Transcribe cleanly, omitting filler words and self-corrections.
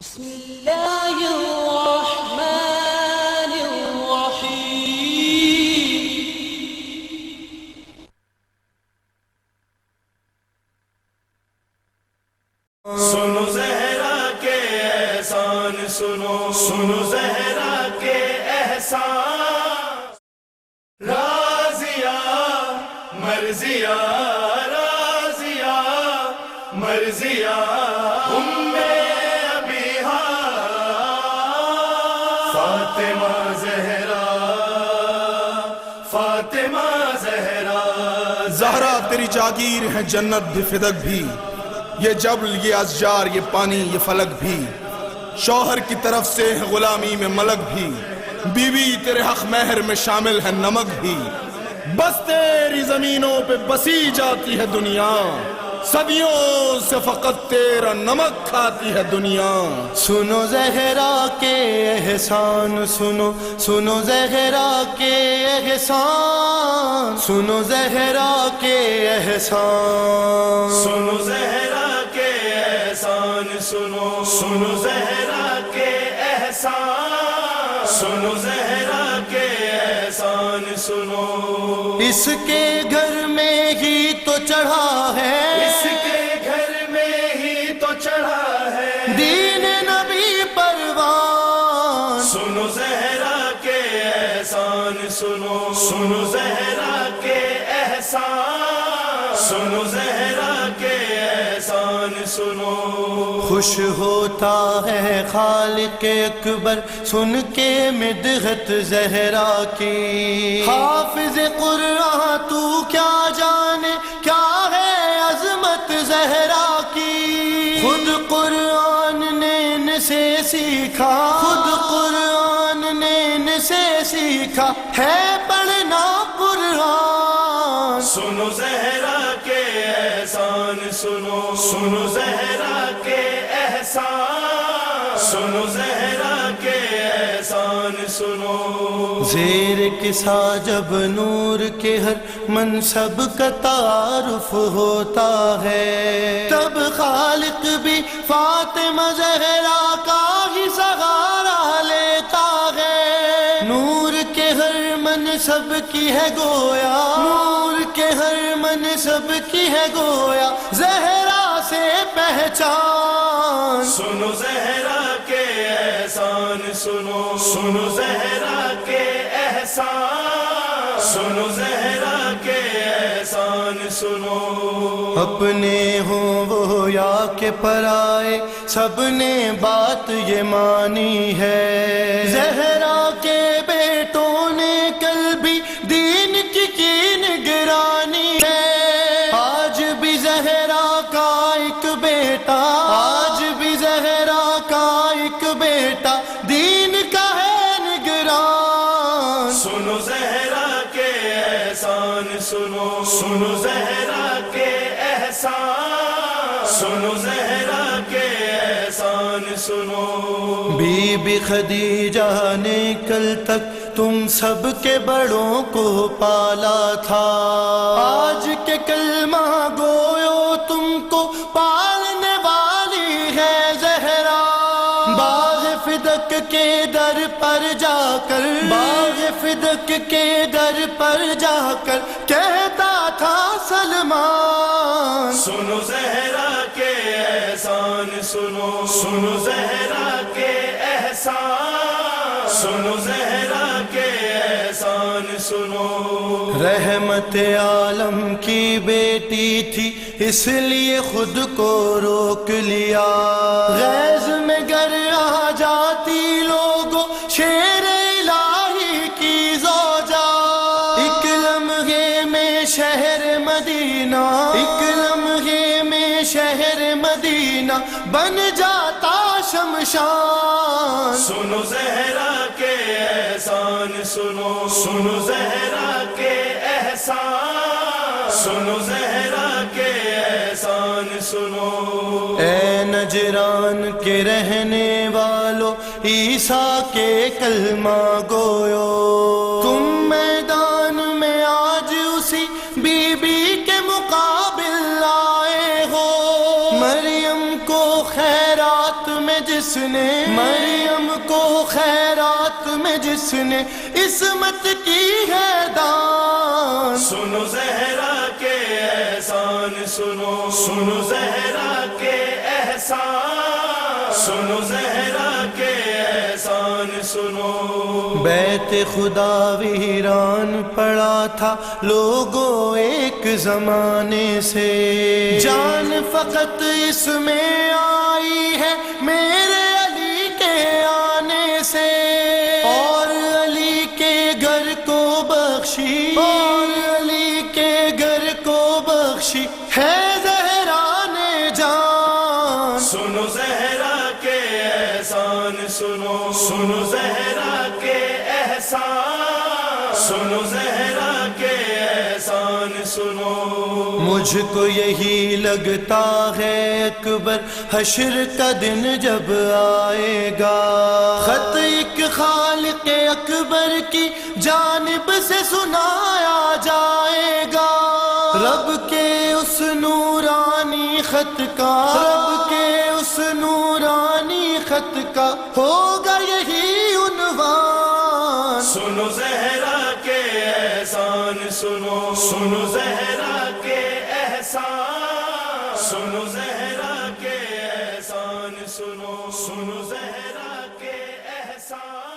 بسم الله الرحمن الرحيم سنو زہرا کے احسان سنو سنو زہرا کے احسان رازیہ مرضیہ رازیہ مرضیہ فاطمہ زہرا فاطمہ زہرا زہرا تیری جاگیر ہے جنت بھی فدق بھی، یہ جبل یہ اشجار یہ پانی یہ فلک بھی، شوہر کی طرف سے ہے غلامی میں ملک بھی، بیوی تیرے حق مہر میں شامل ہے نمک بھی، بس تیری زمینوں پہ بسی جاتی ہے دنیا، صدیوں سے فقط تیرا نمک کھاتی ہے دنیا۔ سنو زہرا کے احسان سنو سنو زہرا کے احسان سنو زہرا کے احسان سنو زہرا کے احسان سنو سنو زہرا کے احسان سنو زہرا کے احسان سنو اس کے گھر میں ہی تو چڑھا ہے اس کے گھر میں ہی تو چڑھا ہے دین نبی پروان سنو زہرا کے احسان سنو سنو زہرا کے احسان سنو زہرا کے احسان سنو خوش ہوتا ہے خالق اکبر سن کے مدحت زہرا کی، حافظ قرآن تو کیا جانے کیا ہے عظمت زہرا کی، خود قرآن نے ان سے سیکھا خود قرآن نے ان سے سیکھا ہے پڑھنا قرآن سنو زہرا کے احسان سنو سنو زہرا کے احسان سنو زہرا کے احسان سنو زیر کسا جب نور کے ہر منصب کا تعارف ہوتا ہے، تب خالق بھی فاطمہ زہرا کا ہی سہارا لیتا ہے، نور کے ہر منصب کی ہے گویا نور کے ہر منصب کی ہے گویا زہرا سے پہچان سنو زہرا کے احسان سنو سنو زہرا کے احسان سنو زہرا کے احسان سنو اپنے ہوں وہ یا کہ پرائے سب نے بات یہ مانی ہے، زہرا کے بیٹوں نے کل بھی دین کی نگرانی ہے، آج بھی زہرا کا ایک بیٹا آج بھی زہرا کا ایک بیٹا دین کا ہے نگران سنو زہرا کے احسان سنو سنو زہرا کے احسان سنو زہرا کے احسان سنو بی بی خدیجہ نے کل تک تم سب کے بڑوں کو پالا تھا، آج کے کلمہ گویو تم کو پالنے والی ہے زہرا، باغ فدق کے در پر جا کر باغ فدق کے در پر جا کر کہتا تھا سلمان سنو زہرا کے احسان سنو سنو زہرا کے احسان سنو زہرا کے احسان سنو رحمت عالم کی بیٹی تھی اس لیے خود کو روک لیا، غیظ میں گر آ جاتی لوگوں شیر الہی کی زوجہ، ایک لمحے میں شہر مدینہ ایک لمحے میں شہر مدینہ بن جاتا شمشان سنو زہرا کے احسان سنو سنو زہرا کے احسان سنو زہرا کے احسان سنو اے نجران کے رہنے والو عیسیٰ کے کلمہ گویو، تم میدان میں آج اسی بی بی کے مقابل آئے ہو، مریم کو خیرات میں میں جس نے مریم کو خیرات میں جس نے عصمت کی ہے دان. سنو زہرا کے احسان سنو، سنو زہرا کے احسان، سنو زہرا کے احسان سنو. بیت خدا ویران پڑا تھا لوگوں ایک زمانے سے، جان فقط اس میں آئی ہے میرے علی کے آنے سے، اور علی کے گھر کو بخشی، اور علی کے گھر کو بخشی ہے زہرا نے جان. سنو زہرا کے احسان سنو، سنو زہرا کے احسان، سنو زہرا کے احسان سنو. مجھ کو یہی لگتا ہے اکبر حشر کا دن جب آئے گا، خط ایک خالق اکبر کی جانب سے سنایا جائے گا. رب کے اس نورانی خط کا، رب کے اس نورانی خط کا ہوگا یہی عنوان. سنو زہرا کے احسان سنو، سنو زہرا کے احسان، سنو زہرا کے احسان سنو، سنو زہرا کے احسان.